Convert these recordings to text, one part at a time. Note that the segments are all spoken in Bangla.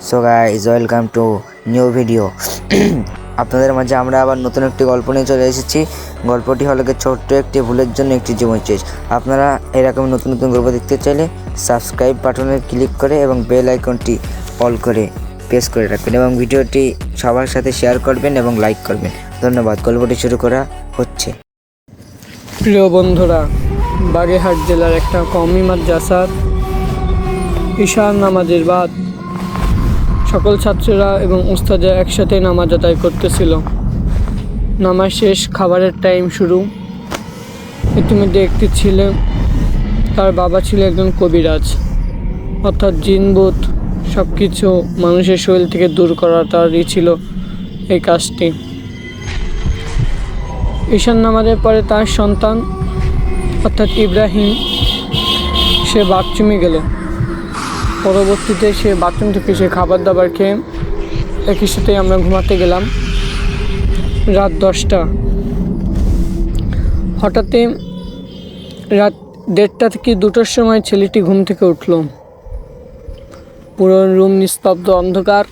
So guys, welcome to new video. আপনাদের মাঝে আমরা আবার নতুন একটি গল্প নিয়ে চলে এসেছি। গল্পটি হলো ছোট্ট একটি ভুলের জন্য একটি জীবন শেষ। আপনারা এরকম নতুন নতুন গল্প দেখতে চাইলে সাবস্ক্রাইব বাটনে ক্লিক করে এবং বেল আইকনটি অল করে প্রেস করে রাখবেন এবং ভিডিওটি সবার সাথে শেয়ার করবেন এবং লাইক করবেন। ধন্যবাদ। গল্পটি শুরু করা হচ্ছে। প্রিয় বন্ধুরা, বাগেরহাট জেলার একটা কওমি মাদ্রাসার ঈশার নামাজের বাদ সকল ছাত্ররা এবং উস্তাদরা একসাথে নামাজ আদায় করতেছিল। নামাজ শেষ, খাবারের টাইম শুরু। ইতিমধ্যে একটি ছেলে, তার বাবা ছিল একজন কবিরাজ, অর্থাৎ জিনভূত সব কিছু মানুষের শরীর থেকে দূর করা তারই ছিল এই কাজটি। ঈশান নামাজের পরে তার সন্তান অর্থাৎ ইব্রাহিম সে বাথরুমে গেল। পরবর্তীতে সে বাথরুম থেকে সে খাবার দাবার খেয়ে একই সাথে আমরা ঘুমাতে গেলাম। রাত 10টা। হঠাৎই রাত 1:30 থেকে 2টার সময় ছেলেটি ঘুম থেকে উঠল। পুরো রুম নিস্তব্ধ, অন্ধকার,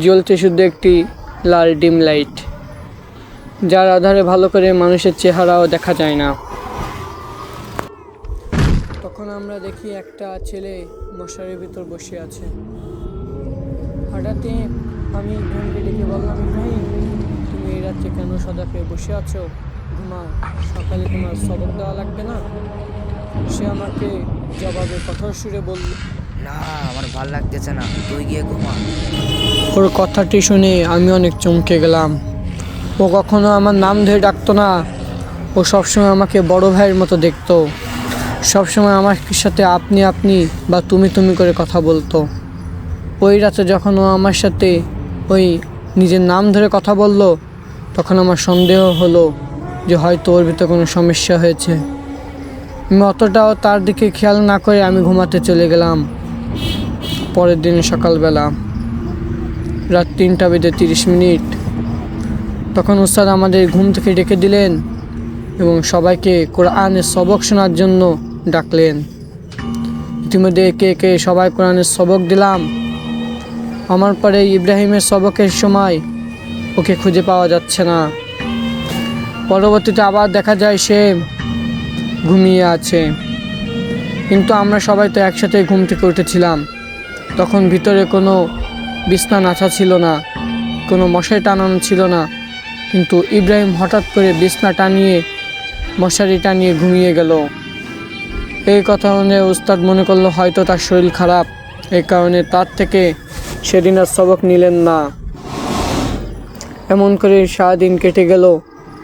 জ্বলছে শুধু একটি লাল ডিম লাইট, যার আধারে ভালো করে মানুষের চেহারাও দেখা যায় না। তখন আমরা দেখি একটা ছেলে মশারির ভিতর বসে আছে। হঠাৎই আমি ইব্রাহিমকে ডেকে বললাম, ইব্রাহিম, তুমি এই রাত্রে কেন সদা পেয়ে বসে আছো? ঘুমাও, সকালে তোমার সবক দেওয়া লাগবে না? সে আমাকে জবাবে কঠোর সুরে বলল, না, আমার ভাল লাগতেছে না, তুই গিয়ে ঘুমা। ওর কথাটি শুনে আমি অনেক চমকে গেলাম। ও কখনো আমার নাম ধরে ডাকতো না। ও সবসময় আমাকে বড় ভাইয়ের মতো দেখতো। সবসময় আমার সাথে আপনি আপনি বা তুমি তুমি করে কথা বলতো। ওই রাতে যখন ও আমার সাথে ওই নিজের নাম ধরে কথা বলল, তখন আমার সন্দেহ হলো যে হয়তো ওর ভিতরে কোনো সমস্যা হয়েছে। আমি অতটাও তার দিকে খেয়াল না করে আমি ঘুমাতে চলে গেলাম। পরের দিন সকালবেলা রাত 3:30 তখন উস্তাদ আমাদের ঘুম থেকে ডেকে দিলেন এবং সবাইকে কোরআনের সবক শোনার জন্য ডাকলেন। ইতিমধ্যে একে একে সবাই কোরআনের সবক দিলাম। আমার পরে ইব্রাহিমের সবকের সময় ওকে খুঁজে পাওয়া যাচ্ছে না। পরবর্তীতে আবার দেখা যায় সে ঘুমিয়ে আছে, কিন্তু আমরা সবাই তো একসাথে ঘুম থেকে উঠেছিলাম। তখন ভিতরে কোনো বিছনা নাছা ছিল না, কোনো মশারি টানানো ছিল না, কিন্তু ইব্রাহিম হঠাৎ করে বিছনা টানিয়ে মশারি টানিয়ে ঘুমিয়ে গেল। এই কথা শুনে উস্তাদ মনে করলো হয়তো তার শরীর খারাপ, এই কারণে তার থেকে সেদিন আর সবক নিলেন না। এমন করে সারাদিন কেটে গেল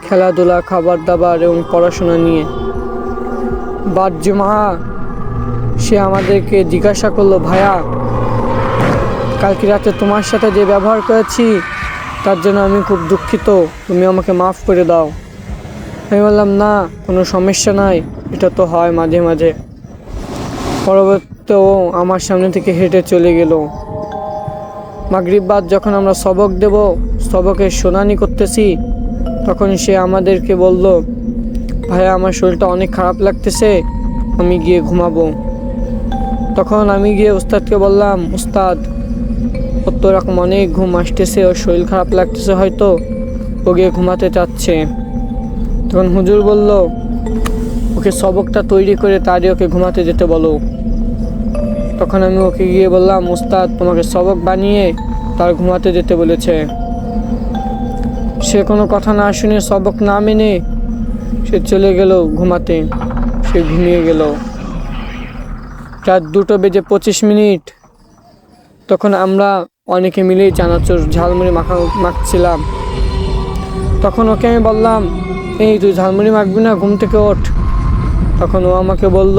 খেলাধুলা, খাবার দাবার এবং পড়াশোনা নিয়ে। বাদ জুমা সে আমাদেরকে জিজ্ঞাসা করলো, ভাইয়া, কালকে রাতে তোমার সাথে যে ব্যবহার করেছি তার জন্য আমি খুব দুঃখিত, তুমি আমাকে মাফ করে দাও। আমি বললাম, না, কোনো সমস্যা নাই, এটা তো হয় মাঝে মাঝে। পরবর্তীতে ও আমার সামনে থেকে হেঁটে চলে গেল। মাগরিব বাদ যখন আমরা সবক দেব, সবকের শুনানি করতেছি, তখন সে আমাদেরকে বলল, ভাইয়া, আমার শরীরটা অনেক খারাপ লাগতেছে, আমি গিয়ে ঘুমাবো। তখন আমি গিয়ে উস্তাদকে বললাম, উস্তাদ, ওর তো এরকম অনেক ঘুম আসতেছে, ওর শরীর খারাপ লাগতেছে, হয়তো ও গিয়ে ঘুমাতে চাচ্ছে। তখন হুজুর বলল, ওকে সবকটা তৈরি করে তারই ওকে ঘুমাতে যেতে বলো। তখন আমি ওকে গিয়ে বললাম, উস্তাদ তোমাকে সবক বানিয়ে তার ঘুমাতে যেতে বলেছে। সে কোনো কথা না শুনে, সবক না মেনে সে চলে গেল ঘুমাতে। সে ঘুমিয়ে গেল। রাত 2:25 তখন আমরা অনেকে মিলেই চানাচুর ঝালমুড়ি মাখছিলাম। তখন ওকে আমি বললাম, এই তুই ঝালমুড়ি মাখবি না, ঘুম থেকে ওঠ। তখন ও আমাকে বলল,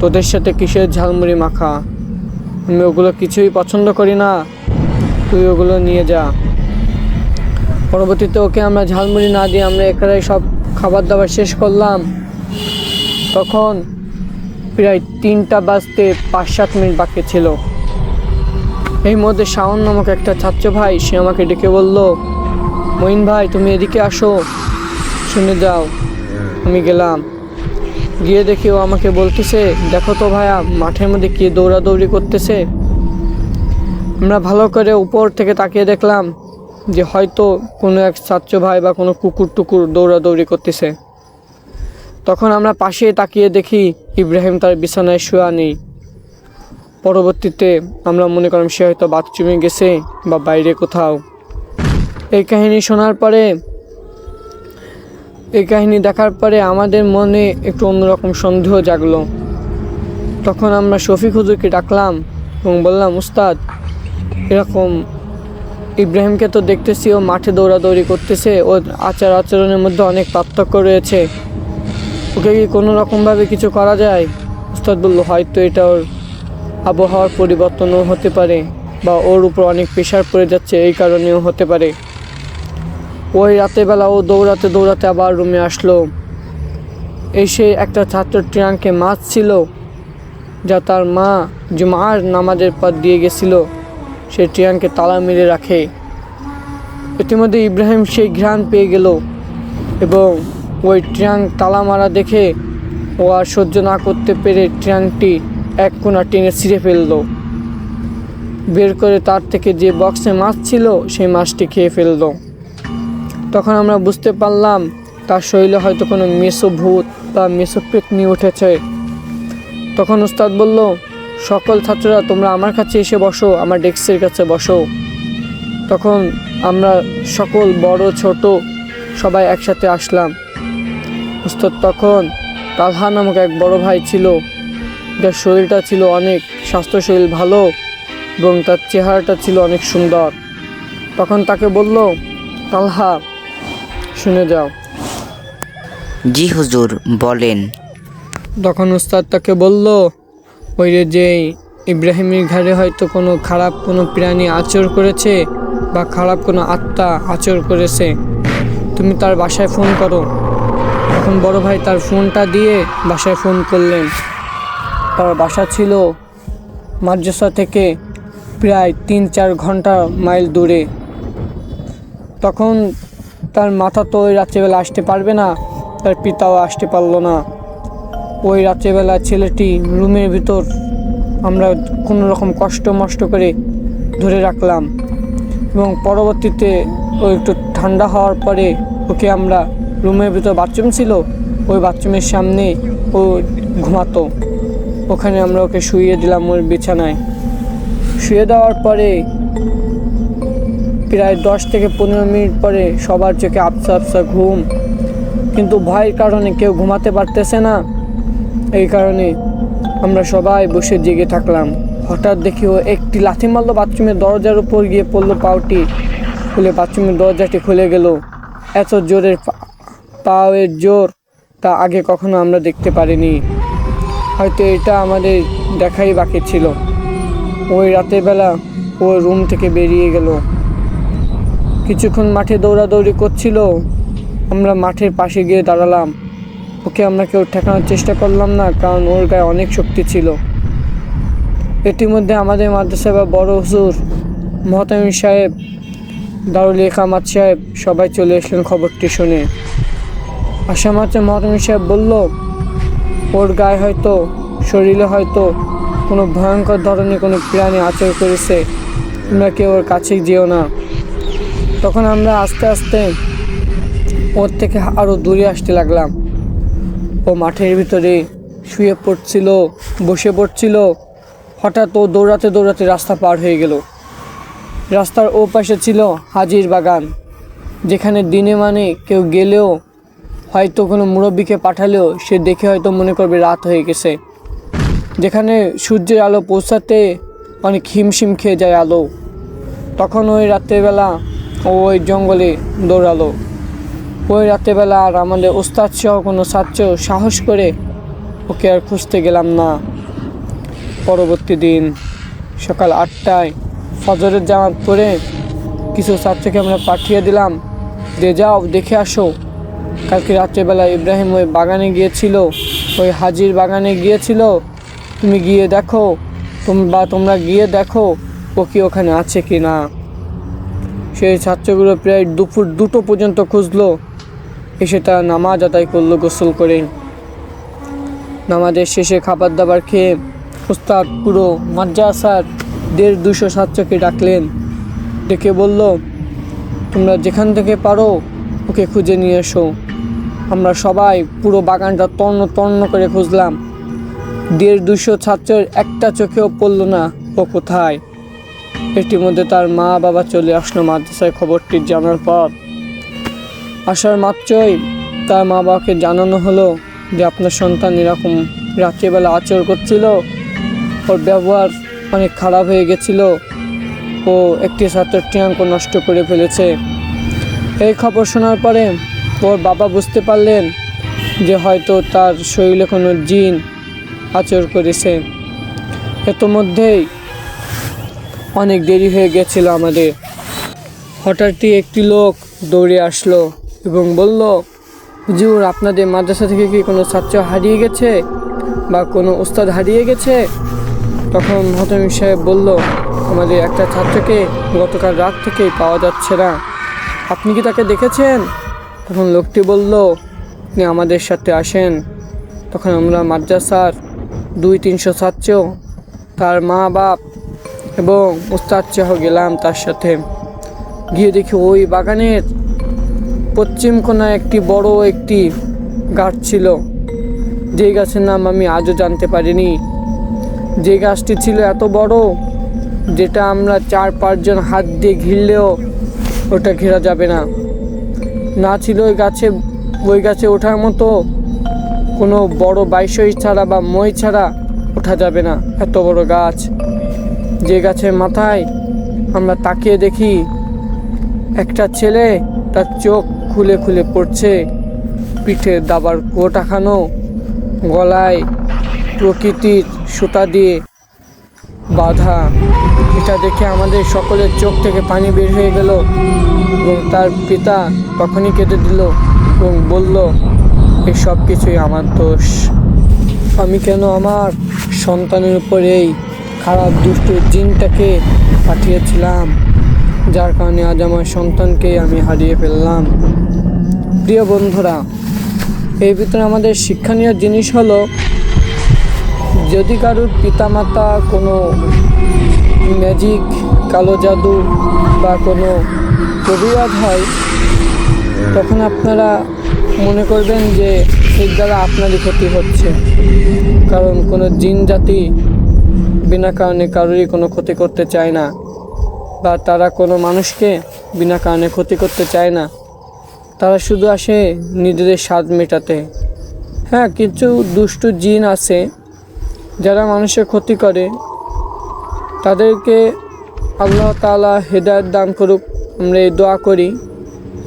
তোদের সাথে কিসের ঝালমুড়ি মাখা, আমি ওগুলো কিছুই পছন্দ করি না, তুই ওগুলো নিয়ে যা। পরবর্তীতে ওকে আমরা ঝালমুড়ি না দিয়ে আমরা একাই সব খাবার দাবার শেষ করলাম। তখন প্রায় 3টা বাজতে 5-7 মিনিট বাকি ছিল। এই মধ্যে শাওন নামক একটা ছাত্র ভাই সে আমাকে ডেকে বলল, মঈন ভাই, তুমি এদিকে আসো, শুনে যাও। আমি গেলাম, গিয়ে দেখি ও আমাকে বলতেছে, দেখো তো ভাইয়া, মাঠের মধ্যে কে দৌড়াদৌড়ি করতেছে। আমরা ভালো করে উপর থেকে তাকিয়ে দেখলাম যে হয়তো কোনো এক ছাত্র ভাই বা কোনো কুকুর টুকুর দৌড়াদৌড়ি করতেছে। তখন আমরা পাশে তাকিয়ে দেখি ইব্রাহিম তার বিছানায় শোয়া নেই। পরবর্তীতে আমরা মনে করলাম সে হয়তো বাথরুমে গেছে বা বাইরে কোথাও। এই কাহিনী দেখার পরে আমাদের মনে একটু অন্যরকম সন্দেহ জাগলো। তখন আমরা শফিক হুজুরকে ডাকলাম এবং বললাম, উস্তাদ, এরকম ইব্রাহিমকে তো দেখতেছি ও মাঠে দৌড়াদৌড়ি করতেছে, ওর আচরণের মধ্যে অনেক পার্থক্য রয়েছে, ওকে কি কোনো রকমভাবে কিছু করা যায়? উস্তাদ বলল, হয়তো এটা ওর আবহাওয়ার পরিবর্তনও হতে পারে বা ওর উপর অনেক প্রেশার পড়ে যাচ্ছে, এই কারণেও হতে পারে। ওই রাতেরবেলা ও দৌড়াতে দৌড়াতে আবার রুমে আসলো। এসে একটা ছাত্র ট্রাঙ্কে মাছ ছিল যা তার মা জুমার নামাজের পর দিয়ে গেছিল, সে ট্রাঙ্কে তালা মেরে রাখে। ইতিমধ্যে ইব্রাহিম সেই ঘ্রাণ পেয়ে গেল এবং ওই ট্রাঙ্ক তালা মারা দেখে ও আর সহ্য না করতে পেরে ট্রাঙ্কটি এক কোণা টেনে ছিঁড়ে ফেলল। বের করে তার থেকে যে বক্সে মাছ ছিল সেই মাছটি খেয়ে ফেলল। তখন আমরা বুঝতে পারলাম তার শরীরে হয়তো কোনো মেসোভূত বা মেসোপেতনি উঠেছে। তখন উস্তাদ বলল, সকল ছাত্ররা তোমরা আমার কাছে এসে বসো, আমার ডেস্কের কাছে বসো। তখন আমরা সকল বড় ছোট সবাই একসাথে আসলাম। উস্তাদ তখন তালহা নামক এক বড় ভাই ছিল, যার শরীরটা ছিল অনেক স্বাস্থ্য শরীর ভালো এবং তার চেহারাটা ছিল অনেক সুন্দর। তখন তাকে বলল, তালহা, শুনে যাও। জি হুজুর, বলেন। তখন উস্তাদ তাকে বলল, ওই যে ইব্রাহিমের ঘরে হয়তো কোনো খারাপ কোনো প্রাণী আচর করেছে বা খারাপ কোনো আত্মা আচর করেছে, তুমি তার বাসায় ফোন করো। তখন বড় ভাই তার ফোনটা দিয়ে বাসায় ফোন করলেন। তার বাসা ছিল মাদ্রাসা থেকে প্রায় 3-4 ঘন্টা মাইল দূরে। তখন তার মাথা তো ওই রাত্রেবেলা আসতে পারবে না, তার পিতাও আসতে পারলো না। ওই রাত্রেবেলা ছেলেটি রুমের ভিতর আমরা কোনো রকম কষ্ট মষ্ট করে ধরে রাখলাম এবং পরবর্তীতে ও একটু ঠান্ডা হওয়ার পরে ওকে আমরা রুমের ভিতর বাথরুম ছিল, ওই বাথরুমের সামনে ও ঘুমাতো, ওখানে আমরা ওকে শুইয়ে দিলাম ওর বিছানায়। শুয়ে দেওয়ার পরে প্রায় 10 থেকে 15 মিনিট পরে সবার চোখে আবসা আবসা ঘুম, কিন্তু ভয়ের কারণে কেউ ঘুমাতে পারতেছে না। এই কারণে আমরা সবাই বসে জেগে থাকলাম। হঠাৎ দেখি ও একটি লাথি মারলো বাথরুমের দরজার উপর গিয়ে পড়লো, পাউটি খুলে বাথরুমের দরজাটি খুলে গেল। এত জোরের পাওয়ের জোর তা আগে কখনো আমরা দেখতে পারিনি। হয়তো এটা আমাদের দেখাই বাকি ছিল। ওই রাতের বেলা ও রুম থেকে বেরিয়ে গেল। কিছুক্ষণ মাঠে দৌড়াদৌড়ি করছিল, আমরা মাঠের পাশে গিয়ে দাঁড়ালাম। ওকে আমরা কেউ ঠেকানোর চেষ্টা করলাম না, কারণ ওর গায়ে অনেক শক্তি ছিল। ইতিমধ্যে আমাদের মাদ্রাসা বা বড় হুজুর মহতামিম সাহেব, দারুল ইকামাত সাহেব সবাই চলে এসলেন খবরটি শুনে। আসা মাত্র মহতামিম সাহেব বলল, ওর গায়ে হয়তো শরীরে হয়তো কোনো ভয়ঙ্কর ধরনের কোনো প্রাণী আচর করেছে, তোমরা কেউ ওর কাছে যেও না। তখন আমরা আস্তে আস্তে ওর থেকে আরও দূরে আসতে লাগলাম। ও মাঠের ভিতরে শুয়ে পড়ছিল, বসে পড়ছিল। হঠাৎ ও দৌড়াতে দৌড়াতে রাস্তা পার হয়ে গেল। রাস্তার ও পাশে ছিল হাজির বাগান, যেখানে দিনে মানে কেউ গেলেও হয়তো কোনো মুরব্বীকে পাঠালেও সে দেখে হয়তো মনে করবে রাত হয়ে গেছে, যেখানে সূর্যের আলো পৌঁছাতে অনেক হিমশিম খেয়ে যায় আলো। তখন ওই রাত্রেবেলা ও ওই জঙ্গলে দৌড়ালো। ওই রাত্রেবেলা আর আমাদের ওস্তাদ সহ কোনো ছাত্র সাহস করে ওকে আর খুঁজতে গেলাম না। পরবর্তী দিন সকাল 8টায় ফজরের জামাত পড়ে কিছু ছাত্রকে আমরা পাঠিয়ে দিলাম যে যাও দেখে আসো, কালকে রাত্রেবেলা ইব্রাহিম ওই বাগানে গিয়েছিল, ওই হাজির বাগানে গিয়েছিল, তুমি গিয়ে দেখো, তোমরা গিয়ে দেখো ও কি ওখানে আছে কি না। সেই ছাত্রগুলো প্রায় দুপুর 2টো পর্যন্ত খুঁজলো, এসে তারা নামাজ আদায় করলো গোসল করে। নামাজের শেষে খাবার দাবার খেয়ে উস্তাদ পুরো মাদ্রাসার 250 ছাত্রকে ডাকলেন, ডেকে বলল, তোমরা যেখান থেকে পারো ওকে খুঁজে নিয়ে এসো। আমরা সবাই পুরো বাগানটা তন্ন তন্ন করে খুঁজলাম। 250 ছাত্রের একটা চোখেও পড়ল না ও কোথায়। এটির মধ্যে তার মা বাবা চলে আসলো মাদ্রাসায় খবরটি জানার পর। আসার মাত্রই তার মা বাবাকে জানানো হলো যে আপনার সন্তান এরকম রাত্রিবেলা আচরণ করছিল, ওর ব্যবহার অনেক খারাপ হয়ে গেছিল, ও একটি ছাত্রের টিয়াঙ্ক নষ্ট করে ফেলেছে। এই খবর শোনার পরে ওর বাবা বুঝতে পারলেন যে হয়তো তার শরীরে কোনো জিন আচর করেছে। ইতোমধ্যেই অনেক দেরি হয়ে গেছিল আমাদের। হঠাৎই একটি লোক দৌড়ে আসলো এবং বলল, হুজুর, আপনাদের মাদ্রাসা থেকে কি কোনো ছাত্র হারিয়ে গেছে বা কোনো উস্তাদ হারিয়ে গেছে? তখন হতমি সাহেব বলল, আমাদের একটা ছাত্রকে গতকাল রাত থেকেই পাওয়া যাচ্ছে না, আপনি কি তাকে দেখেছেন? তখন লোকটি বলল, আপনি আমাদের সাথে আসেন। তখন আমরা মাদ্রাসার 200-300 ছাত্র, তার মা বাপ এবং উস্তাদ সহ গেলাম তার সাথে। গিয়ে দেখি ওই বাগানের পশ্চিম কোণায় একটি বড় একটি গাছ ছিল, যে গাছের নাম আমি আজও জানতে পারিনি। যে গাছটি ছিল এত বড় যেটা আমরা 4-5 জন হাত দিয়ে ঘিরলেও ওটা ঘেরা যাবে না। না ছিল ওই গাছে ওঠার মতো কোনো বড় বাইসই ছাড়া বা মই ছাড়া ওঠা যাবে না, এত বড় গাছ। যে গাছের মাথায় আমরা তাকিয়ে দেখি একটা ছেলে তার চোখ খুলে খুলে পড়ছে, পিঠে দাবার কোটা খানো, গলায় প্রকৃতির সুতা দিয়ে বাঁধা। এটা দেখে আমাদের সকলের চোখ থেকে পানি বের হয়ে গেল এবং তার পিতা তখনই কেঁদে দিল এবং বলল, এই সব কিছুই আমার দোষ। আমি কেন আমার সন্তানের উপর এই খারাপ দুষ্ট জিনটাকে পাঠিয়েছিলাম, যার কারণে আজ আমার সন্তানকে আমি হারিয়ে ফেললাম। প্রিয় বন্ধুরা, এর ভিতরে আমাদের শিক্ষণীয় জিনিস হলো, যদি কারোর পিতামাতা কোনো ম্যাজিক, কালো জাদু বা কোনো প্রতিবাদ হয়, তখন আপনারা মনে করবেন যে এর দ্বারা আপনারই ক্ষতি হচ্ছে। কারণ কোনো জিন জাতি বিনা কারণে কারোরই কোনো ক্ষতি করতে চায় না, বা তারা কোনো মানুষকে বিনা কারণে ক্ষতি করতে চায় না। তারা শুধু আসে নিজেদের স্বাদ মেটাতে। হ্যাঁ, কিছু দুষ্ট জিন আছে যারা মানুষের ক্ষতি করে, তাদেরকে আল্লাহ তাআলা হেদায়েত দান করুক, আমরা এই দোয়া করি।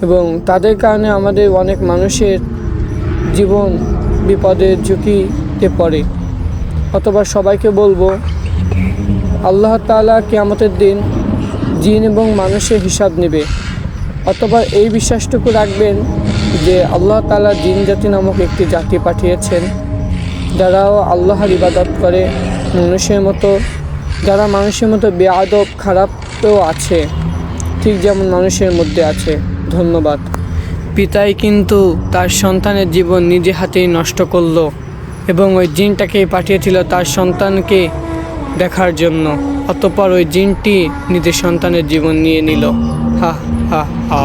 এবং তাদের কারণে আমাদের অনেক মানুষের জীবন বিপদের ঝুঁকিতে পড়ে। অথবা সবাইকে বলবো, আল্লাহ তাআলা কিয়ামতের দিন জিন এবং মানুষের হিসাব নেবে। অথবা এই বিশ্বাসটুকু রাখবেন যে আল্লাহ তাআলা জিন জাতি নামক একটি জাতি পাঠিয়েছেন, যারাও আল্লাহর ইবাদত করে মানুষের মতো, যারা মানুষের মতো বেয়াদব খারাপও আছে, ঠিক যেমন মানুষের মধ্যে আছে। ধন্যবাদ। পিতাই কিন্তু তার সন্তানের জীবন নিজে হাতেই নষ্ট করলো এবং ওই জিনটাকে পাঠিয়েছিল তার সন্তানকে দেখার জন্য। অতঃপর ওই জিনটি নিজের সন্তানের জীবন নিয়ে নিল। হা হা হা।